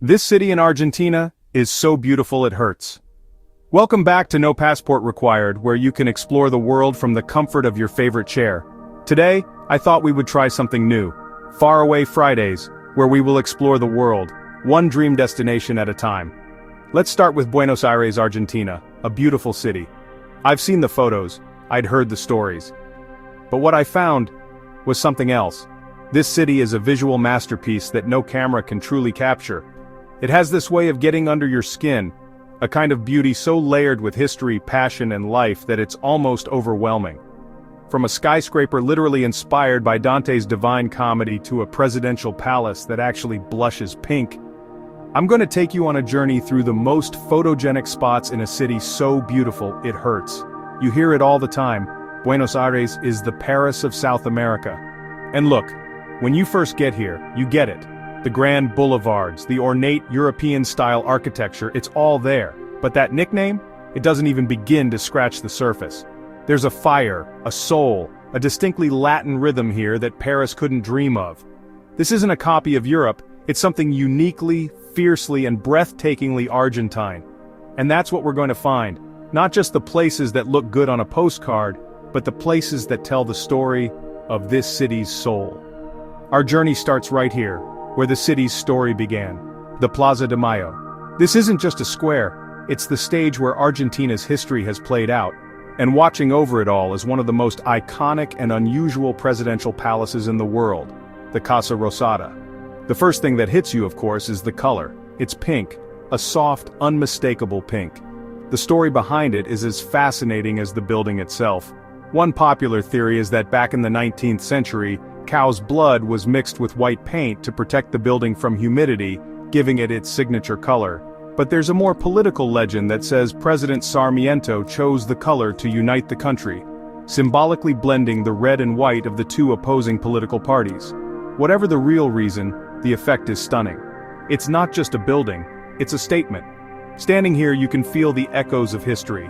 This city in Argentina is so beautiful it hurts. Welcome back to No Passport Required, where you can explore the world from the comfort of your favorite chair. Today, I thought we would try something new. Faraway Fridays, where we will explore the world, one dream destination at a time. Let's start with Buenos Aires, Argentina, a beautiful city. I've seen the photos, I'd heard the stories. But what I found was something else. This city is a visual masterpiece that no camera can truly capture. It has this way of getting under your skin, a kind of beauty so layered with history, passion, and life that it's almost overwhelming. From a skyscraper literally inspired by Dante's Divine Comedy to a presidential palace that actually blushes pink, I'm going to take you on a journey through the most photogenic spots in a city so beautiful it hurts. You hear it all the time, Buenos Aires is the Paris of South America. And look, when you first get here, you get it. The grand boulevards, the ornate European-style architecture, it's all there. But that nickname? It doesn't even begin to scratch the surface. There's a fire, a soul, a distinctly Latin rhythm here that Paris couldn't dream of. This isn't a copy of Europe, it's something uniquely, fiercely, and breathtakingly Argentine. And that's what we're going to find. Not just the places that look good on a postcard, but the places that tell the story of this city's soul. Our journey starts right here, where the city's story began, the Plaza de Mayo. This isn't just a square, it's the stage where Argentina's history has played out, and watching over it all is one of the most iconic and unusual presidential palaces in the world, the Casa Rosada. The first thing that hits you, of course, is the color. It's pink, a soft, unmistakable pink. The story behind it is as fascinating as the building itself. One popular theory is that back in the 19th century, cow's blood was mixed with white paint to protect the building from humidity, giving it its signature color. But there's a more political legend that says President Sarmiento chose the color to unite the country, symbolically blending the red and white of the two opposing political parties. Whatever the real reason, the effect is stunning. It's not just a building, it's a statement. Standing here you can feel the echoes of history.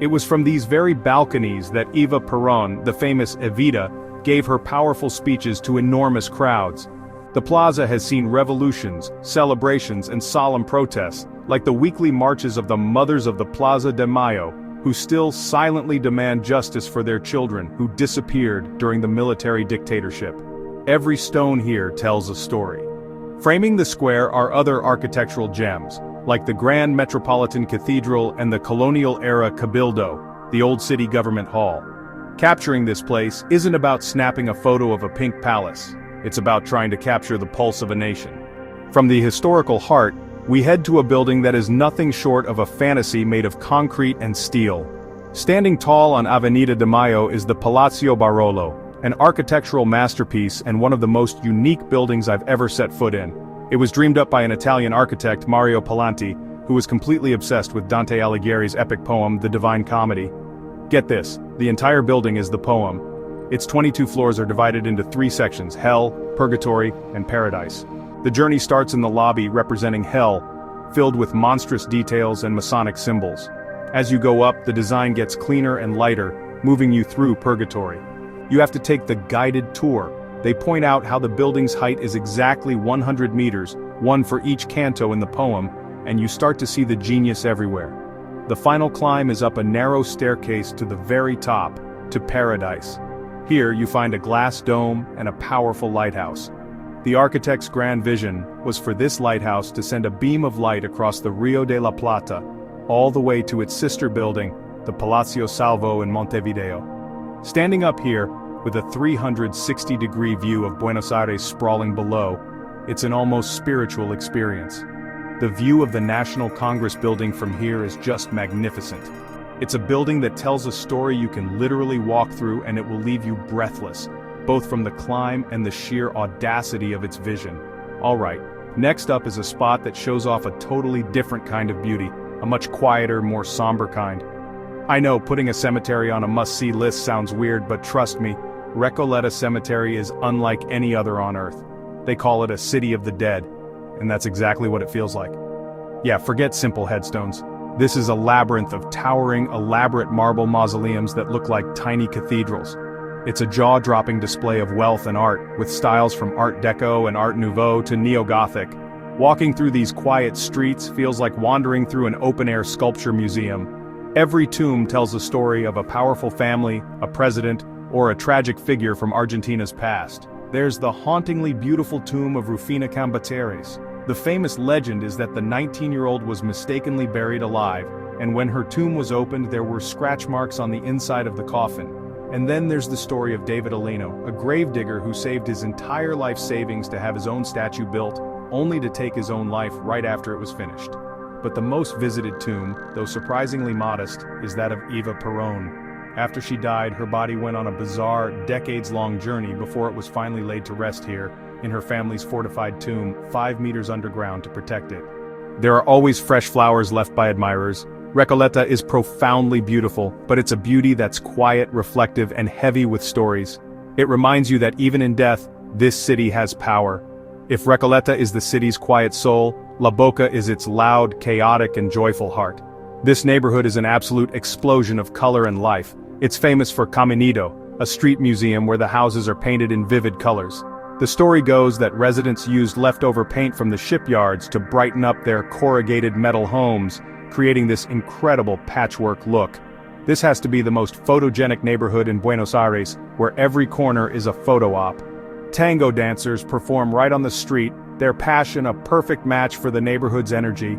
It was from these very balconies that Eva Perón, the famous Evita, gave her powerful speeches to enormous crowds. The plaza has seen revolutions, celebrations, and solemn protests, like the weekly marches of the mothers of the Plaza de Mayo, who still silently demand justice for their children who disappeared during the military dictatorship. Every stone here tells a story. Framing the square are other architectural gems, like the Grand Metropolitan Cathedral and the colonial-era Cabildo, the old city government hall. Capturing this place isn't about snapping a photo of a pink palace, it's about trying to capture the pulse of a nation. From the historical heart, we head to a building that is nothing short of a fantasy made of concrete and steel. Standing tall on Avenida de Mayo is the Palacio Barolo, an architectural masterpiece and one of the most unique buildings I've ever set foot in. It was dreamed up by an Italian architect, Mario Palanti, who was completely obsessed with Dante Alighieri's epic poem, The Divine Comedy. Get this, the entire building is the poem. Its 22 floors are divided into 3 sections, Hell, Purgatory, and Paradise. The journey starts in the lobby representing Hell, filled with monstrous details and Masonic symbols. As you go up, the design gets cleaner and lighter, moving you through Purgatory. You have to take the guided tour. They point out how the building's height is exactly 100 meters, one for each canto in the poem, and you start to see the genius everywhere. The final climb is up a narrow staircase to the very top, to Paradise. Here you find a glass dome and a powerful lighthouse. The architect's grand vision was for this lighthouse to send a beam of light across the Rio de la Plata, all the way to its sister building, the Palacio Salvo in Montevideo. Standing up here, with a 360-degree view of Buenos Aires sprawling below, it's an almost spiritual experience. The view of the National Congress building from here is just magnificent. It's a building that tells a story you can literally walk through and it will leave you breathless, both from the climb and the sheer audacity of its vision. Alright, next up is a spot that shows off a totally different kind of beauty, a much quieter, more somber kind. I know putting a cemetery on a must-see list sounds weird, but trust me, Recoleta Cemetery is unlike any other on Earth. They call it a city of the dead, and that's exactly what it feels like. Yeah, forget simple headstones. This is a labyrinth of towering, elaborate marble mausoleums that look like tiny cathedrals. It's a jaw-dropping display of wealth and art, with styles from Art Deco and Art Nouveau to Neo-Gothic. Walking through these quiet streets feels like wandering through an open-air sculpture museum. Every tomb tells a story of a powerful family, a president, or a tragic figure from Argentina's past. There's the hauntingly beautiful tomb of Rufina Cambaceres. The famous legend is that the 19-year-old was mistakenly buried alive, and when her tomb was opened there were scratch marks on the inside of the coffin. And then there's the story of David Aleno, a gravedigger who saved his entire life savings to have his own statue built, only to take his own life right after it was finished. But the most visited tomb, though surprisingly modest, is that of Eva Perón. After she died, her body went on a bizarre, decades-long journey before it was finally laid to rest here, in her family's fortified tomb, 5 meters underground to protect it. There are always fresh flowers left by admirers. Recoleta is profoundly beautiful, but it's a beauty that's quiet, reflective, and heavy with stories. It reminds you that even in death, this city has power. If Recoleta is the city's quiet soul, La Boca is its loud, chaotic, and joyful heart. This neighborhood is an absolute explosion of color and life. It's famous for Caminito, a street museum where the houses are painted in vivid colors. The story goes that residents used leftover paint from the shipyards to brighten up their corrugated metal homes, creating this incredible patchwork look. This has to be the most photogenic neighborhood in Buenos Aires, where every corner is a photo op. Tango dancers perform right on the street, their passion a perfect match for the neighborhood's energy.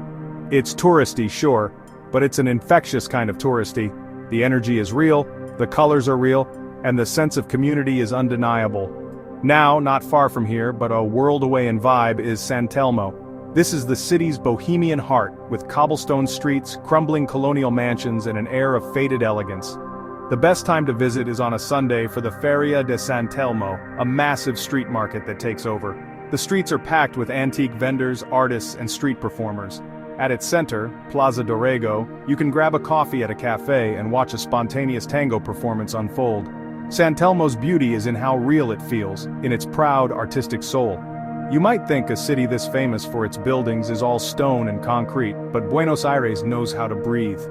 It's touristy, sure, but it's an infectious kind of touristy. The energy is real, the colors are real, and the sense of community is undeniable. Now, not far from here, but a world away in vibe, is Santelmo. This is the city's bohemian heart, with cobblestone streets, crumbling colonial mansions, and an air of faded elegance. The best time to visit is on a Sunday for the Feria de San Telmo, a massive street market that takes over. The streets are packed with antique vendors, artists, and street performers. At its center, Plaza Dorrego, you can grab a coffee at a cafe and watch a spontaneous tango performance unfold. San Telmo's beauty is in how real it feels, in its proud, artistic soul. You might think a city this famous for its buildings is all stone and concrete, but Buenos Aires knows how to breathe.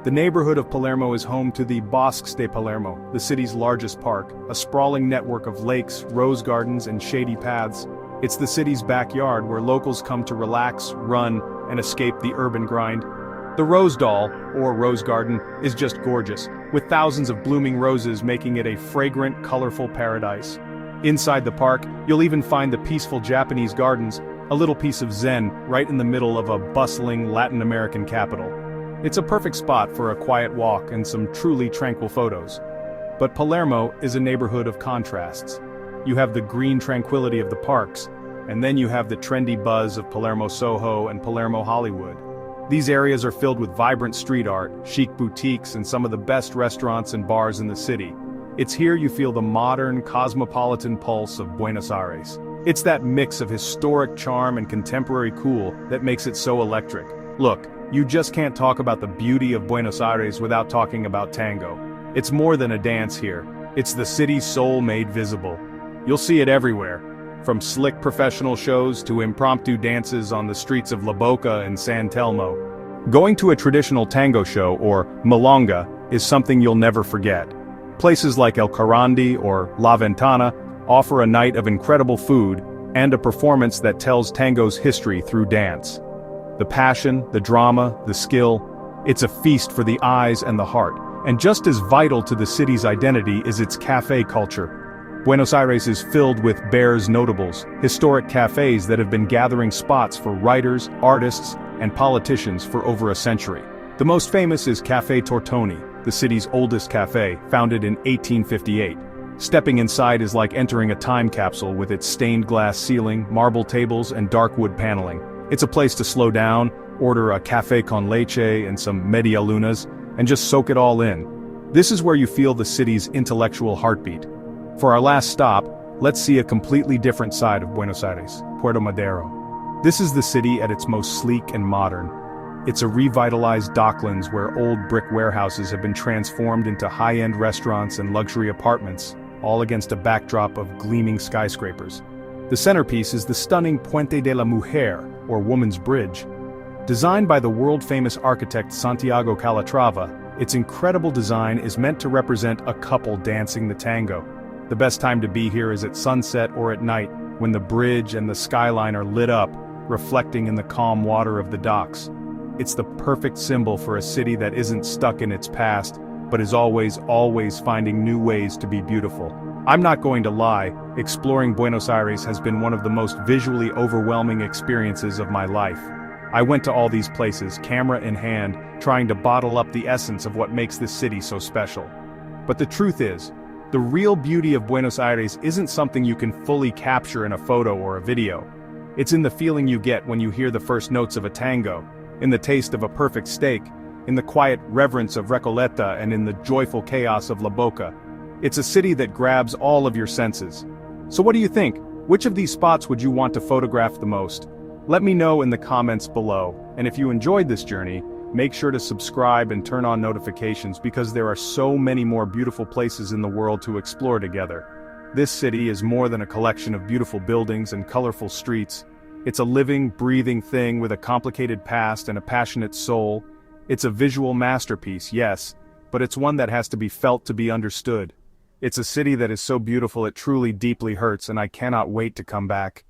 The neighborhood of Palermo is home to the Bosques de Palermo, the city's largest park, a sprawling network of lakes, rose gardens, and shady paths. It's the city's backyard where locals come to relax, run, and escape the urban grind. The Rose Doll, or Rose Garden, is just gorgeous, with thousands of blooming roses making it a fragrant, colorful paradise. Inside the park, you'll even find the peaceful Japanese gardens, a little piece of zen right in the middle of a bustling Latin American capital. It's a perfect spot for a quiet walk and some truly tranquil photos. But Palermo is a neighborhood of contrasts. You have the green tranquility of the parks, and then you have the trendy buzz of Palermo Soho and Palermo Hollywood. These areas are filled with vibrant street art, chic boutiques, and some of the best restaurants and bars in the city. It's here you feel the modern, cosmopolitan pulse of Buenos Aires. It's that mix of historic charm and contemporary cool that makes it so electric. Look, you just can't talk about the beauty of Buenos Aires without talking about tango. It's more than a dance here. It's the city's soul made visible. You'll see it everywhere, from slick professional shows to impromptu dances on the streets of La Boca and San Telmo. Going to a traditional tango show, or milonga, is something you'll never forget. Places like El Carandi or La Ventana offer a night of incredible food and a performance that tells tango's history through dance. The passion, the drama, the skill, it's a feast for the eyes and the heart, and just as vital to the city's identity is its cafe culture. Buenos Aires is filled with Bears notables, historic cafes that have been gathering spots for writers, artists, and politicians for over a century. The most famous is Café Tortoni, the city's oldest cafe, founded in 1858. Stepping inside is like entering a time capsule with its stained glass ceiling, marble tables, and dark wood paneling. It's a place to slow down, order a café con leche and some media lunas, and just soak it all in. This is where you feel the city's intellectual heartbeat. For our last stop, let's see a completely different side of Buenos Aires, Puerto Madero. This is the city at its most sleek and modern. It's a revitalized docklands where old brick warehouses have been transformed into high-end restaurants and luxury apartments, all against a backdrop of gleaming skyscrapers. The centerpiece is the stunning Puente de la Mujer, or Woman's Bridge. Designed by the world-famous architect Santiago Calatrava, its incredible design is meant to represent a couple dancing the tango. The best time to be here is at sunset or at night, when the bridge and the skyline are lit up, reflecting in the calm water of the docks. It's the perfect symbol for a city that isn't stuck in its past, but is always finding new ways to be beautiful. I'm not going to lie, exploring Buenos Aires has been one of the most visually overwhelming experiences of my life. I went to all these places, camera in hand, trying to bottle up the essence of what makes this city so special. But the truth is, the real beauty of Buenos Aires isn't something you can fully capture in a photo or a video. It's in the feeling you get when you hear the first notes of a tango, in the taste of a perfect steak, in the quiet reverence of Recoleta, and in the joyful chaos of La Boca. It's a city that grabs all of your senses. So what do you think? Which of these spots would you want to photograph the most? Let me know in the comments below, and if you enjoyed this journey, make sure to subscribe and turn on notifications because there are so many more beautiful places in the world to explore together. This city is more than a collection of beautiful buildings and colorful streets. It's a living, breathing thing with a complicated past and a passionate soul. It's a visual masterpiece, yes, but it's one that has to be felt to be understood. It's a city that is so beautiful it truly deeply hurts, and I cannot wait to come back.